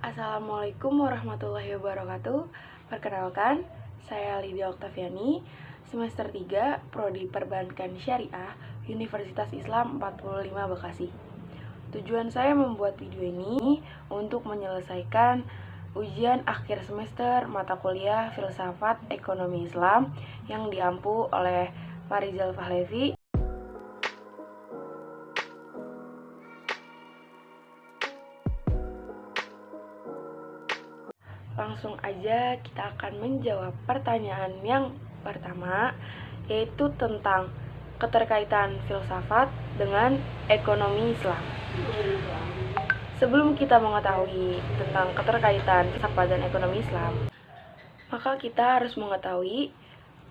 Assalamualaikum warahmatullahi wabarakatuh. Perkenalkan, saya Lydia Oktaviani, semester 3, Prodi Perbankan Syariah, Universitas Islam 45 Bekasi. Tujuan saya membuat video ini untuk menyelesaikan ujian akhir semester mata kuliah Filsafat Ekonomi Islam yang diampu oleh Pak Rizal Fahlevi. Langsung aja kita akan menjawab pertanyaan yang pertama, yaitu tentang keterkaitan filsafat dengan ekonomi Islam. Sebelum kita mengetahui tentang keterkaitan filsafat dan ekonomi Islam, maka kita harus mengetahui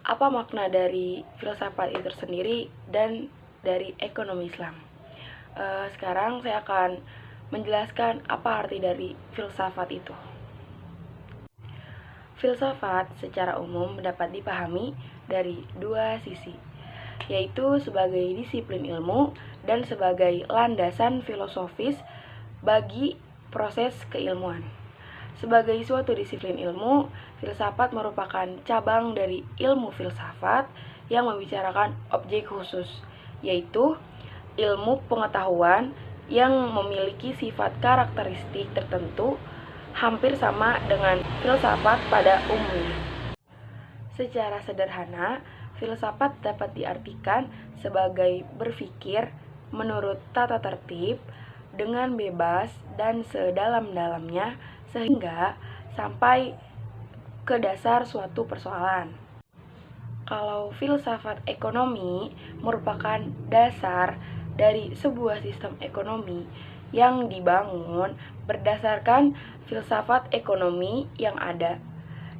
apa makna dari filsafat itu sendiri dan dari ekonomi Islam. Sekarang saya akan menjelaskan apa arti dari filsafat itu. Filsafat secara umum dapat dipahami dari dua sisi, yaitu sebagai disiplin ilmu dan sebagai landasan filosofis bagi proses keilmuan. Sebagai suatu disiplin ilmu, filsafat merupakan cabang dari ilmu filsafat yang membicarakan objek khusus, yaitu ilmu pengetahuan yang memiliki sifat karakteristik tertentu hampir sama dengan filsafat pada umumnya. Secara sederhana, filsafat dapat diartikan sebagai berpikir menurut tata tertib dengan bebas dan sedalam-dalamnya sehingga sampai ke dasar suatu persoalan. Kalau filsafat ekonomi merupakan dasar dari sebuah sistem ekonomi yang dibangun berdasarkan filsafat ekonomi yang ada,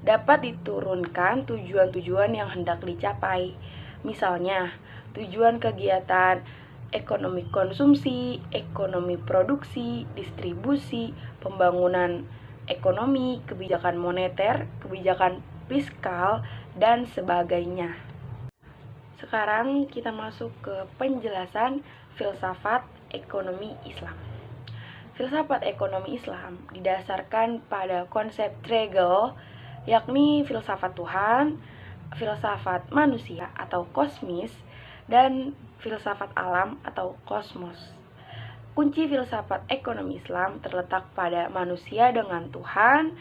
dapat diturunkan tujuan-tujuan yang hendak dicapai. Misalnya, tujuan kegiatan ekonomi konsumsi, ekonomi produksi, distribusi, pembangunan ekonomi, kebijakan moneter, kebijakan fiskal, dan sebagainya. Sekarang kita masuk ke penjelasan filsafat ekonomi Islam. Filsafat ekonomi Islam didasarkan pada konsep Hegel, yakni filsafat Tuhan, filsafat manusia atau kosmis, dan filsafat alam atau kosmos. Kunci filsafat ekonomi Islam terletak pada manusia dengan Tuhan,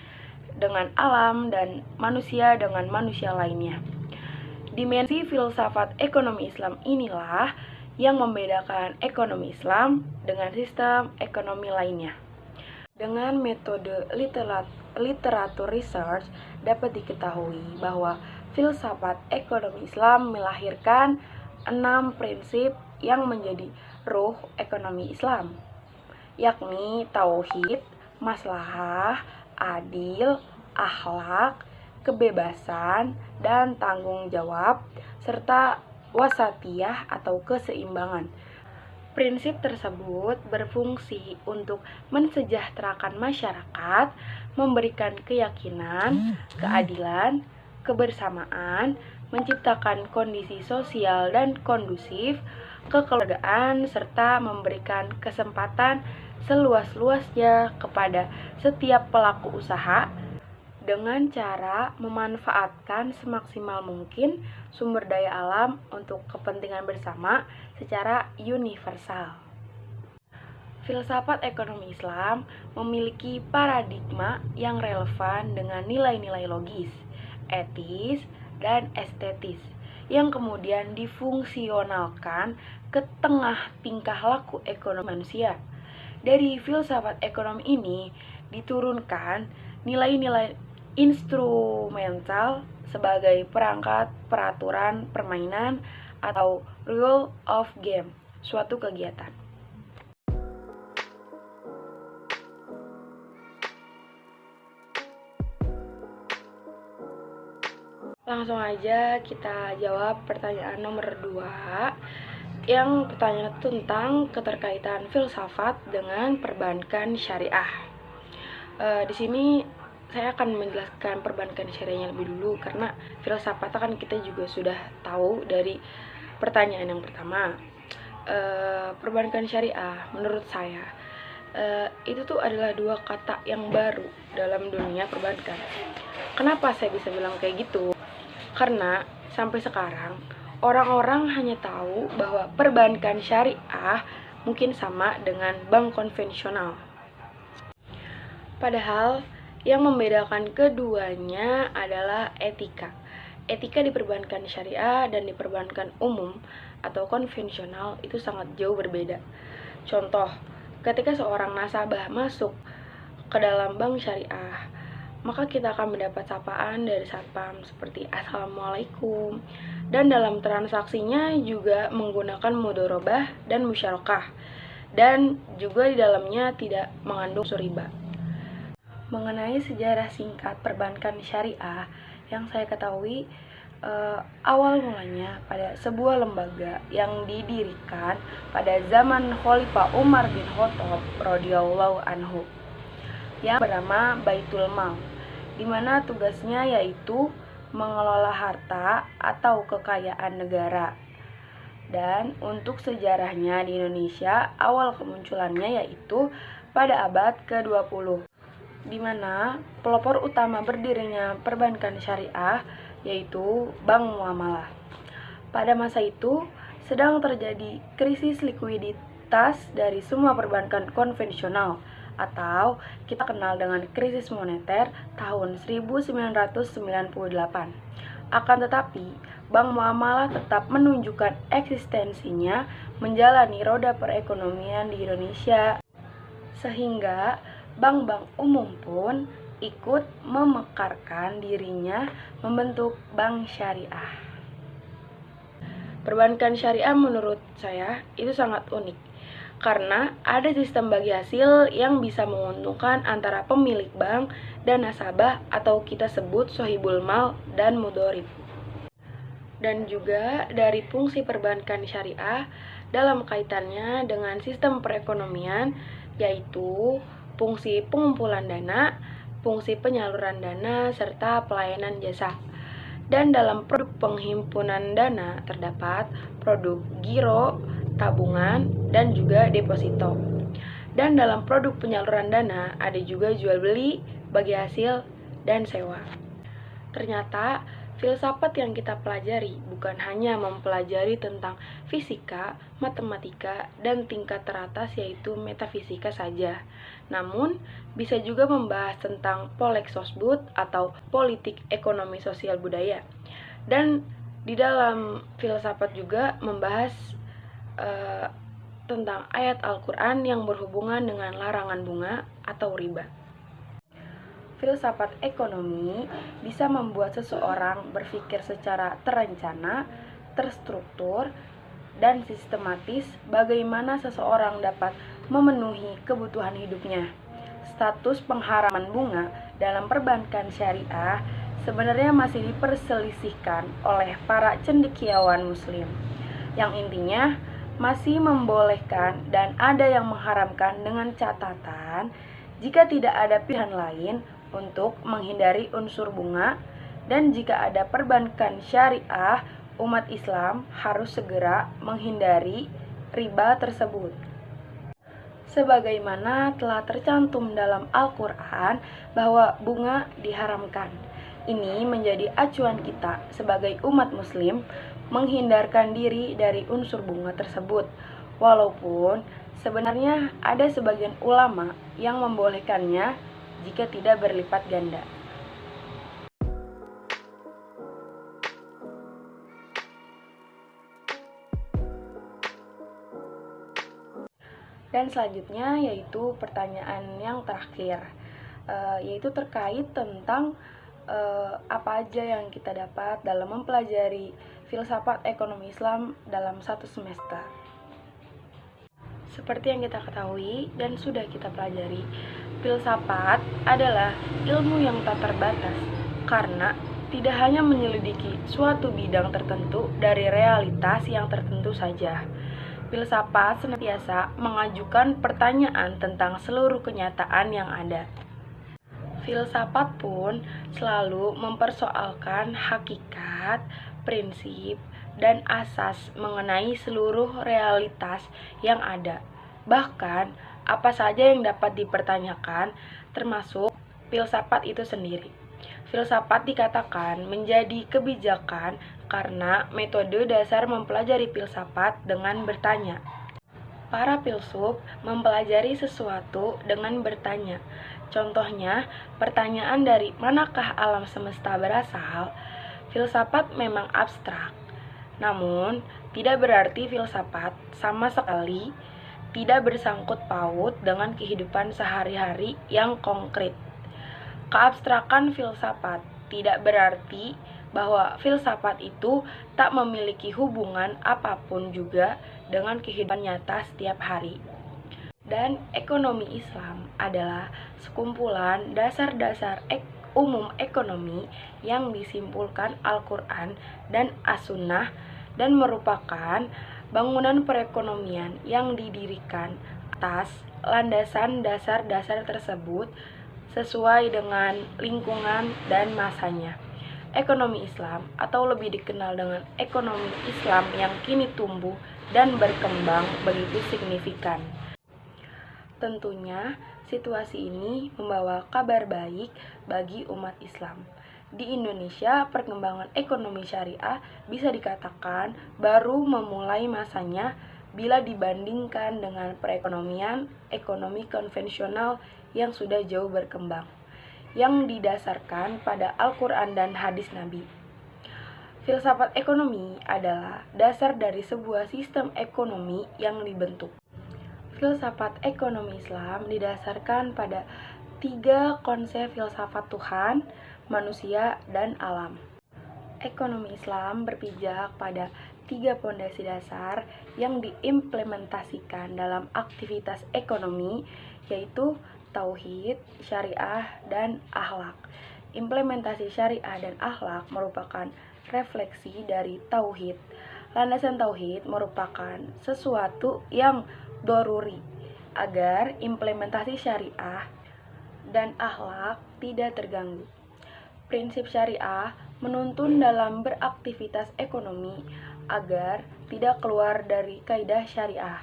dengan alam, dan manusia dengan manusia lainnya. Dimensi filsafat ekonomi Islam inilah yang membedakan ekonomi Islam dengan sistem ekonomi lainnya. Dengan metode literatur research dapat diketahui bahwa filsafat ekonomi Islam melahirkan 6 prinsip yang menjadi ruh ekonomi Islam, yakni tauhid, maslahah, adil, akhlak, kebebasan, dan tanggung jawab, serta wasatiyah atau keseimbangan. Prinsip tersebut berfungsi untuk mensejahterakan masyarakat, memberikan keyakinan, keadilan, kebersamaan, menciptakan kondisi sosial dan kondusif, kekeluargaan, serta memberikan kesempatan seluas-luasnya kepada setiap pelaku usaha dengan cara memanfaatkan semaksimal mungkin sumber daya alam untuk kepentingan bersama secara universal. Filsafat ekonomi Islam memiliki paradigma yang relevan dengan nilai-nilai logis, etis, dan estetis yang kemudian difungsionalkan ke tengah tingkah laku ekonomi manusia. Dari filsafat ekonomi ini diturunkan nilai-nilai instrumental sebagai perangkat peraturan permainan atau rule of game, suatu kegiatan. Langsung aja kita jawab pertanyaan nomor 2, yang pertanyaan tentang keterkaitan filsafat dengan perbankan syariah. Di sini saya akan menjelaskan perbankan syariahnya lebih dulu karena filsafat kan kita juga sudah tahu dari pertanyaan yang pertama. Perbankan syariah menurut saya Itu tuh adalah dua kata yang baru dalam dunia perbankan. Kenapa saya bisa bilang kayak gitu? Karena sampai sekarang orang-orang hanya tahu bahwa perbankan syariah mungkin sama dengan bank konvensional. Padahal yang membedakan keduanya adalah etika. Etika di perbankan syariah dan di perbankan umum atau konvensional itu sangat jauh berbeda. Contoh, ketika seorang nasabah masuk ke dalam bank syariah, maka kita akan mendapat sapaan dari satpam seperti Assalamualaikum, dan dalam transaksinya juga menggunakan mudharabah dan musyarakah, dan juga di dalamnya tidak mengandung unsur riba. Mengenai sejarah singkat perbankan syariah yang saya ketahui, awal mulanya pada sebuah lembaga yang didirikan pada zaman Khalifah Umar bin Khattab radhiyallahu anhu yang bernama Baitul Mal, di mana tugasnya yaitu mengelola harta atau kekayaan negara. Dan untuk sejarahnya di Indonesia, awal kemunculannya yaitu pada abad ke-20, di mana pelopor utama berdirinya perbankan syariah yaitu Bank Muamalah. Pada masa itu sedang terjadi krisis likuiditas dari semua perbankan konvensional atau kita kenal dengan krisis moneter tahun 1998. Akan tetapi, Bank Muamalah tetap menunjukkan eksistensinya menjalani roda perekonomian di Indonesia, sehingga bank-bank umum pun ikut memekarkan dirinya membentuk bank syariah. Perbankan syariah menurut saya itu sangat unik karena ada sistem bagi hasil yang bisa menguntungkan antara pemilik bank dan nasabah atau kita sebut sohibul mal dan mudharib. Dan juga dari fungsi perbankan syariah dalam kaitannya dengan sistem perekonomian, yaitu fungsi pengumpulan dana, fungsi penyaluran dana, serta pelayanan jasa. Dan dalam produk penghimpunan dana terdapat produk giro, tabungan, dan juga deposito. Dan dalam produk penyaluran dana ada juga jual beli, bagi hasil, dan sewa. Ternyata filsafat yang kita pelajari bukan hanya mempelajari tentang fisika, matematika, dan tingkat teratas yaitu metafisika saja. Namun, bisa juga membahas tentang polek-sosbud atau politik ekonomi sosial budaya. Dan di dalam filsafat juga membahas tentang ayat Al-Quran yang berhubungan dengan larangan bunga atau riba. Filsafat ekonomi bisa membuat seseorang berpikir secara terencana, terstruktur, dan sistematis bagaimana seseorang dapat memenuhi kebutuhan hidupnya. Status pengharaman bunga dalam perbankan syariah sebenarnya masih diperselisihkan oleh para cendekiawan muslim, yang intinya masih membolehkan dan ada yang mengharamkan dengan catatan jika tidak ada pilihan lain untuk menghindari unsur bunga, dan jika ada perbankan syariah, umat Islam harus segera menghindari riba tersebut. Sebagaimana telah tercantum dalam Al-Quran bahwa bunga diharamkan. Ini menjadi acuan kita sebagai umat muslim menghindarkan diri dari unsur bunga tersebut. Walaupun sebenarnya ada sebagian ulama yang membolehkannya jika tidak berlipat ganda. Dan selanjutnya yaitu pertanyaan yang terakhir, yaitu terkait tentang apa aja yang kita dapat dalam mempelajari filsafat ekonomi Islam dalam satu semester. Seperti yang kita ketahui dan sudah kita pelajari, filsafat adalah ilmu yang tak terbatas karena tidak hanya menyelidiki suatu bidang tertentu dari realitas yang tertentu saja. Filsafat senantiasa mengajukan pertanyaan tentang seluruh kenyataan yang ada. Filsafat pun selalu mempersoalkan hakikat, prinsip, dan asas mengenai seluruh realitas yang ada. Bahkan apa saja yang dapat dipertanyakan, termasuk filsafat itu sendiri. Filsafat dikatakan menjadi kebijakan karena metode dasar mempelajari filsafat dengan bertanya. Para filsuf mempelajari sesuatu dengan bertanya. Contohnya, pertanyaan dari manakah alam semesta berasal? Filsafat memang abstrak. Namun, tidak berarti filsafat sama sekali tidak bersangkut paut dengan kehidupan sehari-hari yang konkret. Keabstrakan filsafat tidak berarti bahwa filsafat itu tak memiliki hubungan apapun juga dengan kehidupan nyata setiap hari. Dan ekonomi Islam adalah sekumpulan dasar-dasar umum ekonomi yang disimpulkan Al-Quran dan As-Sunnah dan merupakan bangunan perekonomian yang didirikan atas landasan dasar-dasar tersebut sesuai dengan lingkungan dan masanya. Ekonomi Islam atau lebih dikenal dengan ekonomi Islam yang kini tumbuh dan berkembang begitu signifikan. Tentunya, situasi ini membawa kabar baik bagi umat Islam. Di Indonesia, perkembangan ekonomi syariah bisa dikatakan baru memulai masanya bila dibandingkan dengan perekonomian ekonomi konvensional yang sudah jauh berkembang, yang didasarkan pada Al-Quran dan hadis Nabi. Filsafat ekonomi adalah dasar dari sebuah sistem ekonomi yang dibentuk. Filsafat ekonomi Islam didasarkan pada 3 konsep filsafat Tuhan, manusia, dan alam. Ekonomi Islam berpijak pada 3 pondasi dasar yang diimplementasikan dalam aktivitas ekonomi, yaitu tauhid, syariah, dan akhlak. Implementasi syariah dan akhlak merupakan refleksi dari tauhid. Landasan tauhid merupakan sesuatu yang doruri agar implementasi syariah dan akhlak tidak terganggu. Prinsip syariah menuntun dalam beraktivitas ekonomi agar tidak keluar dari kaidah syariah.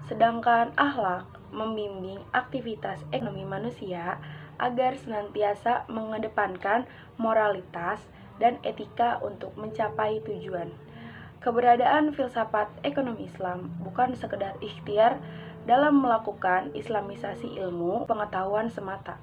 Sedangkan akhlak membimbing aktivitas ekonomi manusia agar senantiasa mengedepankan moralitas dan etika untuk mencapai tujuan. Keberadaan filsafat ekonomi Islam bukan sekedar ikhtiar dalam melakukan islamisasi ilmu pengetahuan semata.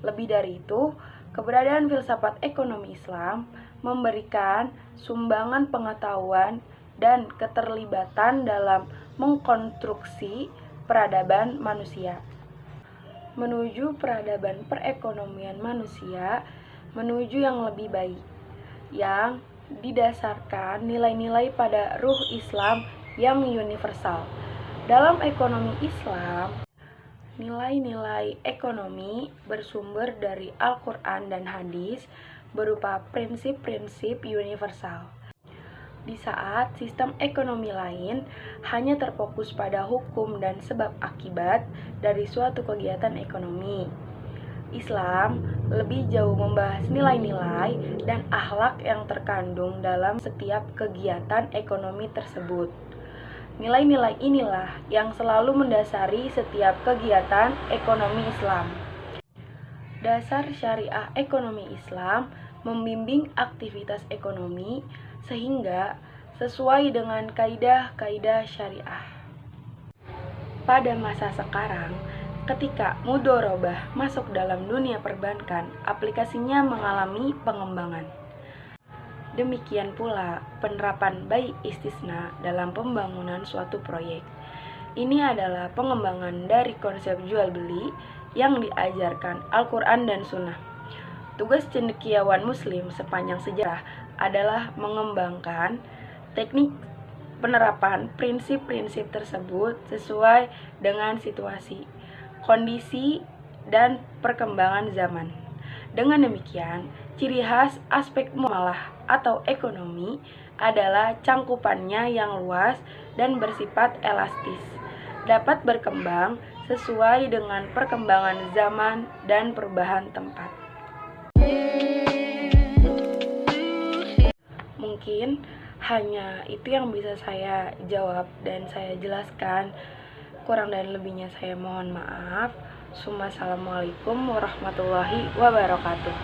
Lebih dari itu, keberadaan filsafat ekonomi Islam memberikan sumbangan pengetahuan dan keterlibatan dalam mengkonstruksi peradaban manusia. Menuju peradaban perekonomian manusia, menuju yang lebih baik, yang didasarkan nilai-nilai pada ruh Islam yang universal. Dalam ekonomi Islam, nilai-nilai ekonomi bersumber dari Al-Quran dan hadis berupa prinsip-prinsip universal. Di saat sistem ekonomi lain hanya terfokus pada hukum dan sebab akibat dari suatu kegiatan ekonomi, Islam lebih jauh membahas nilai-nilai dan akhlak yang terkandung dalam setiap kegiatan ekonomi tersebut. Nilai-nilai inilah yang selalu mendasari setiap kegiatan ekonomi Islam. Dasar syariah ekonomi Islam membimbing aktivitas ekonomi sehingga sesuai dengan kaidah-kaidah syariah. Pada masa sekarang, ketika mudharabah masuk dalam dunia perbankan, aplikasinya mengalami pengembangan. Demikian pula penerapan bai istisna dalam pembangunan suatu proyek. Ini adalah pengembangan dari konsep jual beli yang diajarkan Al-Quran dan Sunnah. Tugas cendekiawan Muslim sepanjang sejarah adalah mengembangkan teknik penerapan prinsip-prinsip tersebut sesuai dengan situasi, kondisi, dan perkembangan zaman. Dengan demikian, ciri khas aspek muamalah atau ekonomi adalah cangkupannya yang luas dan bersifat elastis, dapat berkembang sesuai dengan perkembangan zaman dan perubahan tempat. Mungkin hanya itu yang bisa saya jawab dan saya jelaskan. Kurang dan lebihnya saya mohon maaf. Assalamualaikum warahmatullahi wabarakatuh.